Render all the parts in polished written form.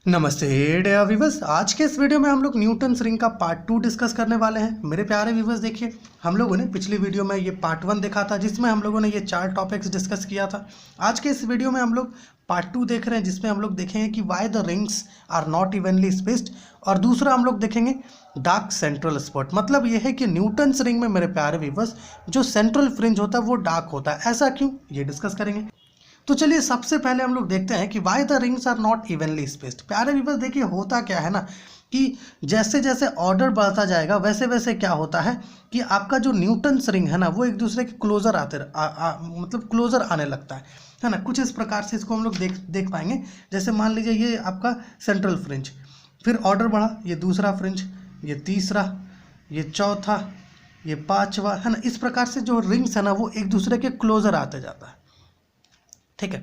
नमस्ते dear viewers. आज के इस वीडियो में हम लोग न्यूटन्स रिंग का पार्ट 2 डिस्कस करने वाले हैं। मेरे प्यारे व्यूवर्स, देखिए हम लोगों ने पिछली वीडियो में ये पार्ट 1 देखा था जिसमें हम लोगों ने ये 4 टॉपिक्स डिस्कस किया था। आज के इस वीडियो में हम लोग पार्ट 2 देख रहे हैं जिसमें हम लोग देखेंगे कि why the rings are not evenly spaced, और दूसरा हम लोग देखेंगे डार्क सेंट्रल स्पॉट। मतलब ये है कि न्यूटन्स रिंग में मेरे प्यारे व्यूवर्स जो सेंट्रल फ्रिंज होता है वो डार्क होता है। ऐसा क्यों, ये डिस्कस करेंगे। तो चलिए सबसे पहले हम लोग देखते हैं कि why the rings are not evenly spaced. प्यारे व्यूअर्स, देखिए होता क्या है ना कि जैसे जैसे ऑर्डर बढ़ता जाएगा वैसे वैसे क्या होता है कि आपका जो न्यूटन्स रिंग है ना वो एक दूसरे के क्लोजर मतलब क्लोजर आने लगता है ना। कुछ इस प्रकार से इसको हम लोग देख पाएंगे। जैसे मान लीजिए ये आपका सेंट्रल फ्रिंज, फिर ऑर्डर बढ़ा, ये दूसरा फ्रिंज, ये तीसरा, ये चौथा, ये पांचवा, है ना। इस प्रकार से जो रिंग्स है ना वो एक दूसरे के क्लोजर आते जाता है, ठीक है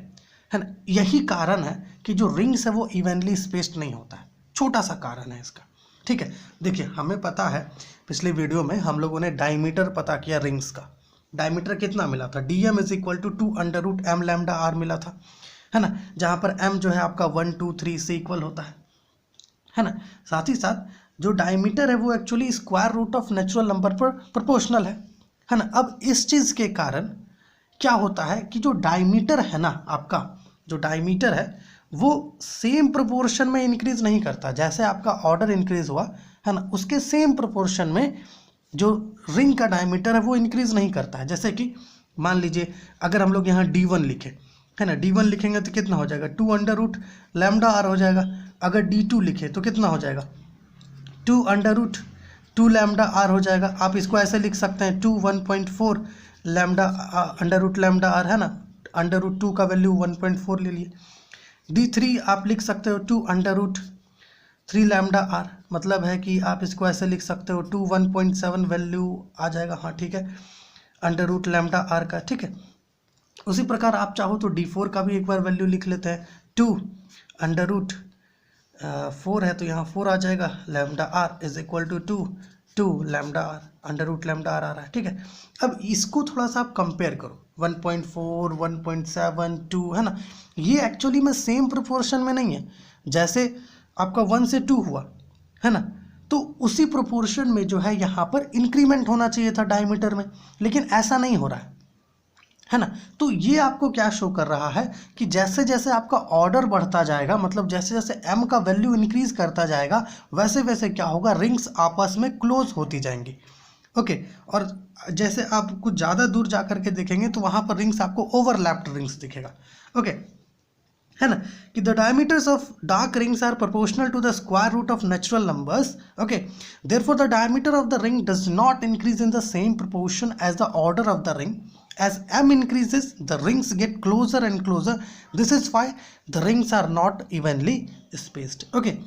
ना। यही कारण है कि जो रिंग्स है वो इवनली स्पेस्ड नहीं होता है। छोटा सा कारण है इसका, ठीक है। देखिए हमें पता है पिछले वीडियो में हम लोगों ने डायमीटर पता किया रिंग्स का। डायमीटर कितना मिला था, dm is equal to 2√m lambda r मिला था, है ना। जहाँ पर m जो है आपका 1 2 3 से इक्वल होता है ना। साथ ही साथ जो डायमीटर है वो actually square root of natural number पर प्रोपोर्शनल है ना। अब इस चीज़ के कारण क्या होता है कि जो डायमीटर है ना, आपका जो डायमीटर है वो सेम प्रोपोर्शन में इंक्रीज नहीं करता। जैसे आपका ऑर्डर इंक्रीज हुआ है ना, उसके सेम प्रोपोर्शन में जो रिंग का डायमीटर है वो इंक्रीज नहीं करता है। जैसे कि मान लीजिए अगर हम लोग यहाँ d1 लिखें, है ना, d1 लिखेंगे तो कितना हो जाएगा 2√λr हो जाएगा। अगर d2 लिखें तो कितना हो जाएगा 2√2λr हो जाएगा। आप इसको ऐसे लिख सकते हैं 1.4 लैम्डा √λr, है ना। √2 का वैल्यू 1.4 ले लिए। d3 आप लिख सकते हो 2√3λr, मतलब है कि आप इसको ऐसे लिख सकते हो 1.7 वैल्यू आ जाएगा, हाँ ठीक है, √λr का, ठीक है। उसी प्रकार आप चाहो तो d4 का भी एक बार वैल्यू लिख लेते हैं। 2√4 है तो यहाँ 4 आ जाएगा, λr is equal to 2λr, √λr आ रहा है, ठीक है। अब इसको थोड़ा सा आप कंपेयर करो, 1.4 1.7 2, है ना। ये एक्चुअली में सेम प्रोपोर्शन में नहीं है। जैसे आपका 1 से 2 हुआ, है ना, तो उसी प्रोपोर्शन में जो है यहाँ पर इंक्रीमेंट होना चाहिए था डायमीटर में, लेकिन ऐसा नहीं हो रहा है ना। तो ये आपको क्या शो कर रहा है कि जैसे जैसे आपका ऑर्डर बढ़ता जाएगा, मतलब जैसे जैसे m का वैल्यू इंक्रीज करता जाएगा वैसे वैसे क्या होगा, रिंग्स आपस में क्लोज होती जाएंगी, ओके। और जैसे आप कुछ ज़्यादा दूर जा करके देखेंगे तो वहाँ पर रिंग्स आपको ओवरलैप्ड रिंग्स दिखेगा, ओके, है ना। कि the diameters of dark rings are proportional to the square root of natural numbers, okay. Therefore the diameter of the ring does not increase in the same proportion as the order of the ring. As m increases, the rings get closer and closer. This is why the rings are not evenly spaced. Okay.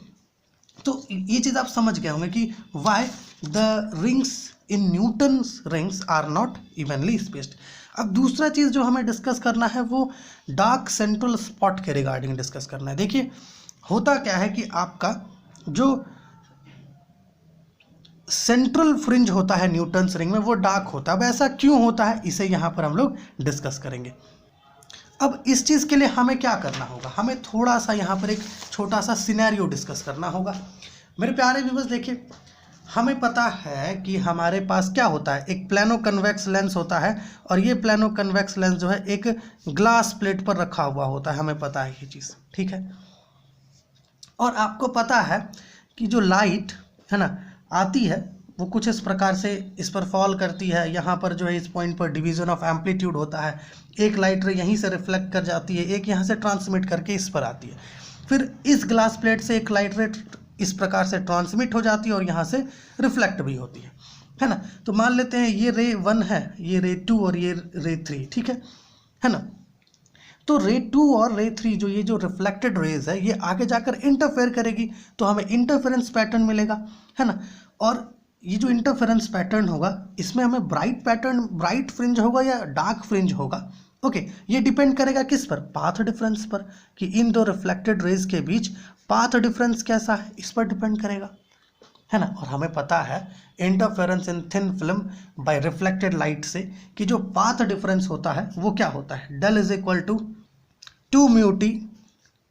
तो ये चीज़ आप समझ गए होंगे कि why the rings in Newton's rings are not evenly spaced. अब दूसरा चीज़ जो हमें डिस्कस करना है वो डार्क सेंट्रल स्पॉट के रिगार्डिंग डिस्कस करना है। देखिए होता क्या है कि आपका जो सेंट्रल फ्रिंज होता है न्यूटन्स रिंग में वो डार्क होता है। अब ऐसा क्यों होता है इसे यहाँ पर हम लोग डिस्कस करेंगे। अब इस चीज़ के लिए हमें क्या करना होगा, हमें थोड़ा सा यहाँ पर एक छोटा सा सिनेरियो डिस्कस करना होगा। मेरे प्यारे व्यूअर्स, देखिए हमें पता है कि हमारे पास क्या होता है, एक प्लानो कन्वेक्स लेंस होता है, और ये प्लानो कन्वेक्स लेंस जो है एक ग्लास प्लेट पर रखा हुआ होता है, हमें पता है ये चीज़, ठीक है। और आपको पता है कि जो लाइट है ना आती है वो कुछ इस प्रकार से इस पर फॉल करती है। यहाँ पर जो है इस पॉइंट पर डिवीजन ऑफ एम्पलीट्यूड होता है। एक लाइट रे यहीं से रिफ्लेक्ट कर जाती है, एक यहाँ से ट्रांसमिट करके इस पर आती है, फिर इस ग्लास प्लेट से एक लाइट रे इस प्रकार से ट्रांसमिट हो जाती है और यहाँ से रिफ्लेक्ट भी होती है ना। तो मान लेते हैं ये रे 1 है, ये रे 2 और ये रे 3, ठीक है ना। तो रे 2 और रे 3 जो ये जो रिफ्लेक्टेड रेज है ये आगे जाकर इंटरफेयर करेगी तो हमें इंटरफेरेंस पैटर्न मिलेगा, है ना। और ये जो इंटरफेरेंस पैटर्न होगा इसमें हमें ब्राइट फ्रिंज होगा या डार्क फ्रिंज होगा, ओके। ये डिपेंड करेगा किस पर, पाथ डिफरेंस पर, कि इन दो रिफ्लेक्टेड रेज के बीच पाथ डिफरेंस कैसा है इस पर डिपेंड करेगा, है ना। और हमें पता है इंटरफेरेंस इन thin film bye reflected light से कि जो पाथ डिफरेंस होता है वो क्या होता है, del is equal to 2 mu T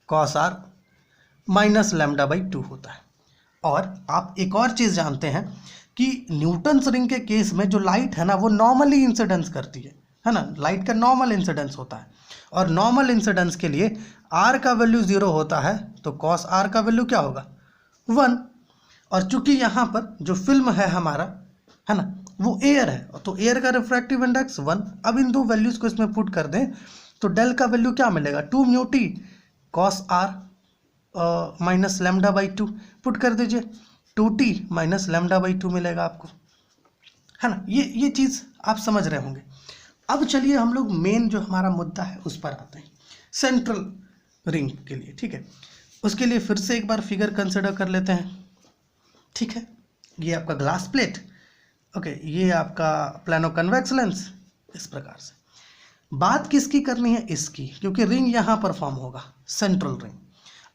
cos R minus lambda by 2 होता है। और आप एक और चीज़ जानते हैं कि न्यूटन्स रिंग के केस में जो लाइट है ना वो नॉर्मली इंसिडेंस करती है ना, लाइट का नॉर्मल इंसिडेंस होता है, और नॉर्मल इंसिडेंस के लिए आर का वैल्यू 0 होता है, तो कॉस आर का वैल्यू क्या होगा 1। और चूंकि यहाँ पर जो फिल्म है हमारा है ना वो एयर है, तो एयर का रिफ्रैक्टिव इंडेक्स 1। अब इन दो वैल्यूज़ को इसमें पुट कर दें तो डेल का वैल्यू क्या मिलेगा 2 mu T cos R minus lambda by 2 put कर दीजिए, 2t माइनस लैम्डा बाई 2 मिलेगा आपको, है ना। ये चीज़ आप समझ रहे होंगे। अब चलिए हम लोग मेन जो हमारा मुद्दा है उस पर आते हैं, सेंट्रल रिंग के लिए। ठीक है, उसके लिए फिर से एक बार फिगर कंसिडर कर लेते हैं। ठीक है, ये आपका ग्लास प्लेट, ओके, ये आपका प्लानो कन्वेक्स लेंस, इस प्रकार से। बात किसकी करनी है, इसकी, क्योंकि रिंग यहाँ पर फॉर्म होगा, सेंट्रल रिंग।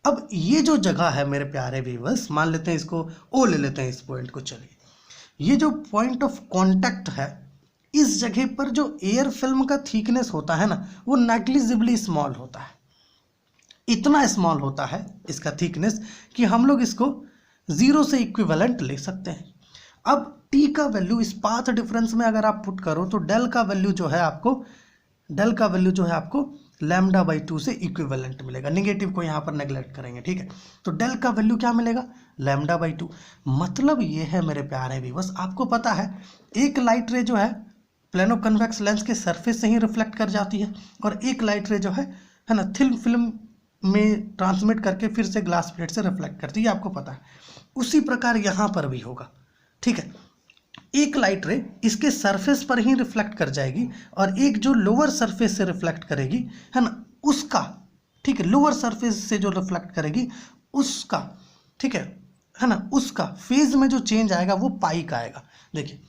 अब ये जो जगह है मेरे प्यारे व्यूअर्स, मान लेते हैं इसको ओ ले लेते हैं इस पॉइंट को। चलिए, ये जो पॉइंट ऑफ कांटेक्ट है, इस जगह पर जो एयर फिल्म का थिकनेस होता है ना वो नेग्लिजिबली स्मॉल होता है। इतना स्मॉल होता है इसका थिकनेस कि हम लोग इसको 0 से इक्विवेलेंट ले सकते हैं। अब टी का वैल्यू इस पाथ डिफरेंस में अगर आप पुट करो तो डेल का वैल्यू जो है आपको लैम्डा बाई 2 से इक्विवेलेंट मिलेगा। नेगेटिव को यहाँ पर नेग्लेक्ट करेंगे। ठीक है, तो डेल का वैल्यू क्या मिलेगा लैम्डा बाई 2। मतलब ये है मेरे प्यारे व्यूअर्स, आपको पता है एक लाइट रे जो है प्लेनो कन्वेक्स लेंस के सरफेस से ही रिफ्लेक्ट कर जाती है, और एक लाइट रे जो है ना थिन फिल्म में ट्रांसमिट करके फिर से ग्लास प्लेट से रिफ्लेक्ट करती है, आपको पता है। उसी प्रकार यहाँ पर भी होगा। ठीक है, एक लाइट रे इसके सरफेस पर ही रिफ्लेक्ट कर जाएगी, और एक जो लोअर सरफेस से रिफ्लेक्ट करेगी, है ना, उसका, ठीक है, लोअर सरफेस से जो रिफ्लेक्ट करेगी उसका, ठीक है ना, उसका फेज में जो चेंज आएगा वो पाई का आएगा। देखिए,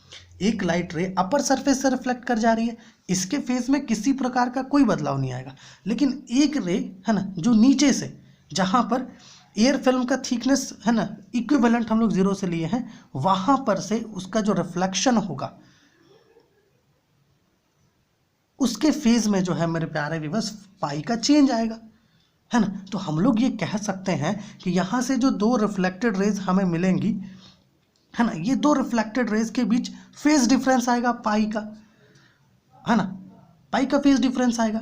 एक लाइट रे अपर सरफेस से रिफ्लेक्ट कर जा रही है, इसके फेज में किसी प्रकार का कोई बदलाव नहीं आएगा। लेकिन एक रे है ना जो नीचे से, जहाँ पर एयर फिल्म का थिकनेस है ना इक्विवेलेंट हम लोग 0 से लिए हैं, वहां पर से उसका जो रिफ्लेक्शन होगा उसके फेज में जो है मेरे प्यारे व्यूअर्स पाई का चेंज आएगा, है ना। तो हम लोग ये कह सकते हैं कि यहाँ से जो दो रिफ्लेक्टेड रेज हमें मिलेंगी, है ना, ये दो रिफ्लेक्टेड रेज के बीच फेज डिफरेंस आएगा पाई का, है ना, पाई का फेज डिफरेंस आएगा,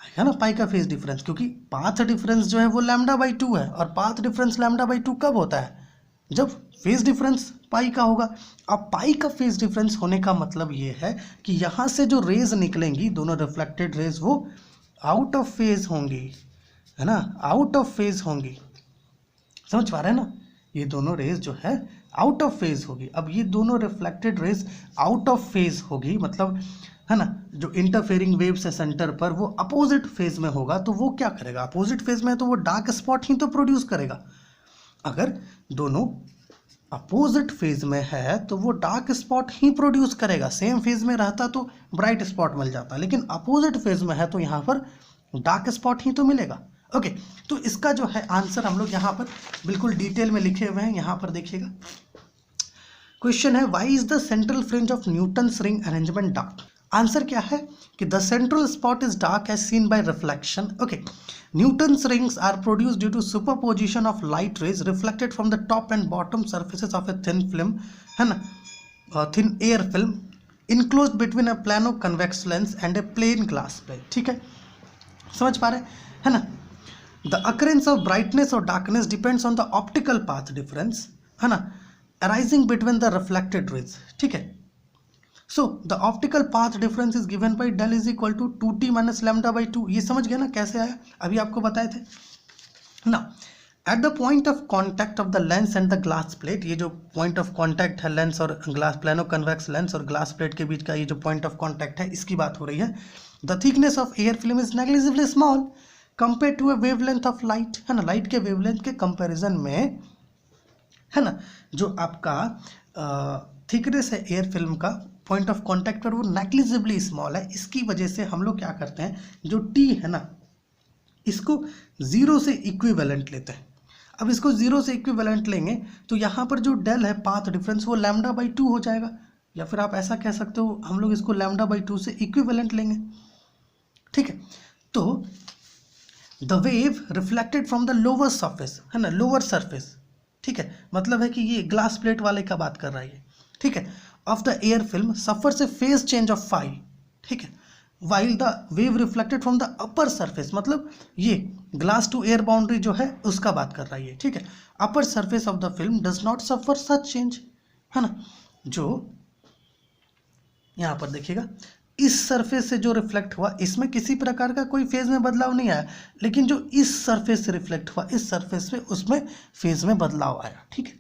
है ना, पाई का फेज डिफरेंस, क्योंकि पाथ डिफरेंस जो है वो लैम्डा बाई 2 है, और पाथ डिफरेंस लैम्डा बाई 2 कब होता है जब फेज डिफरेंस पाई का होगा। अब पाई का फेज डिफरेंस होने का मतलब ये है कि यहाँ से जो रेज निकलेंगी दोनों रिफ्लेक्टेड रेज वो आउट ऑफ फेज होंगी, है ना, आउट ऑफ फेज होंगी। समझ पा रहे हैं ना, ये दोनों रेज जो है आउट ऑफ फेज होगी। अब ये दोनों reflected raise out of phase होगी, मतलब है ना जो इंटरफेयरिंग वेव्स है सेंटर पर वो अपोजिट फेज में होगा, तो वो क्या करेगा, अपोजिट फेज में तो वो डार्क स्पॉट ही तो प्रोड्यूस करेगा। अगर दोनों अपोजिट फेज में है तो वो डार्क स्पॉट ही प्रोड्यूस करेगा। सेम फेज में रहता तो ब्राइट स्पॉट मिल जाता, लेकिन अपोजिट फेज में है तो यहाँ पर डार्क स्पॉट ही तो मिलेगा। ओके, तो इसका जो है आंसर हम लोग यहाँ पर बिल्कुल डिटेल में लिखे हुए हैं, यहाँ पर देखिएगा। क्वेश्चन है, why is the central fringe of Newton's ring arrangement dark. Answer क्या है कि the central spot is dark as seen by reflection. Okay, Newton's rings are produced due to superposition of light rays reflected from the top and bottom surfaces of a thin film, है ना, thin air film enclosed between a plano convex lens and a plane glass plate. ठीक है, समझ पा रहे हैं ना। The occurrence of brightness or darkness depends on the optical path difference, है ना, arising between the reflected rays। ठीक है, so the optical path difference is given by del is equal to 2t minus lambda by 2। ये समझ गए ना कैसे आया, अभी आपको बताए थे ना। At the point of contact of the lens and the glass plate, ये जो point of contact है लेंस और ग्लास, प्लानो कन्वेक्स लेंस और ग्लास प्लेट के बीच का ये जो point of contact है इसकी बात हो रही है। The thickness of air film is negligibly small compare to a wavelength of light, है ना, लाइट के वेवलेंथ के कंपैरिजन में, है ना, जो आपका थिकनेस है एयर फिल्म का पॉइंट ऑफ कांटेक्ट पर वो नेग्लिजिबली स्मॉल है। इसकी वजह से हम लोग क्या करते हैं, जो टी है ना इसको 0 से इक्विवेलेंट लेते हैं। अब इसको 0 से इक्विवेलेंट लेंगे तो यहाँ पर जो डेल है पाथ डिफरेंस वो लैम्डा बाई 2 हो जाएगा, या फिर आप ऐसा कह सकते हो हम लोग इसको लैम्डा बाई 2 से इक्विवेलेंट लेंगे। ठीक है, तो the wave reflected from the lower surface, है ना, लोअर सरफेस, ठीक है, मतलब है कि ये ग्लास प्लेट वाले का बात कर रहा है, ठीक है, of the air film suffers a phase change of phi, ठीक है, while the wave reflected from the upper surface, मतलब ये ग्लास टू एयर बाउंड्री जो है उसका बात कर रहा है, ठीक है, upper surface of the film does not suffer such change, है ना, जो यहाँ पर देखिएगा इस सरफेस से जो रिफ्लेक्ट हुआ इसमें किसी प्रकार का कोई फेज में बदलाव नहीं आया, लेकिन जो इस सरफेस से रिफ्लेक्ट हुआ इस सरफेस पे उसमें फेज में बदलाव आया, ठीक है।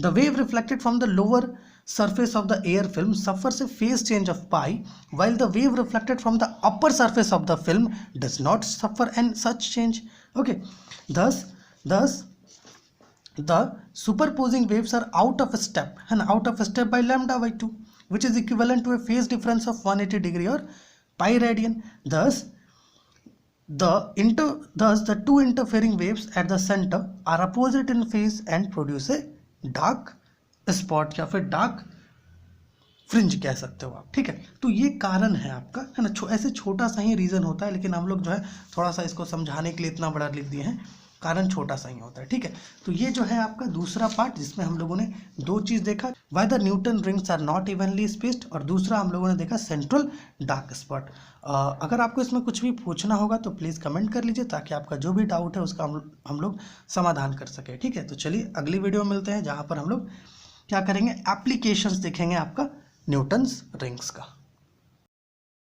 The wave reflected from the lower surface of the air film suffers a phase change of pi, while the wave reflected from the upper surface of the film does not suffer and such change. Okay, thus the superposing waves are out of step and out of step by lambda by 2, which is equivalent to a phase difference of 180 degree or pi radian. Thus the two interfering waves at the center are opposite in phase and produce a dark spot या फिर dark fringe कह सकते हो आप, ठीक है। तो ये कारण है आपका, है ना, ऐसे छोटा सा ही रीज़न होता है, लेकिन हम लोग जो है थोड़ा सा इसको समझाने के लिए इतना बड़ा लिख दिए हैं, कारण छोटा सा ही होता है, ठीक है। तो ये जो है आपका दूसरा पार्ट जिसमें हम लोगों ने दो चीज़ देखा, why the Newton rings are not evenly spaced, और दूसरा हम लोगों ने देखा सेंट्रल डार्क स्पॉट। अगर आपको इसमें कुछ भी पूछना होगा तो प्लीज़ कमेंट कर लीजिए, ताकि आपका जो भी डाउट है उसका हम लोग समाधान कर सके, ठीक है। तो चलिए अगली वीडियो में मिलते हैं, जहाँ पर हम लोग क्या करेंगे, एप्लीकेशंस देखेंगे आपका न्यूटन्स रिंग्स का।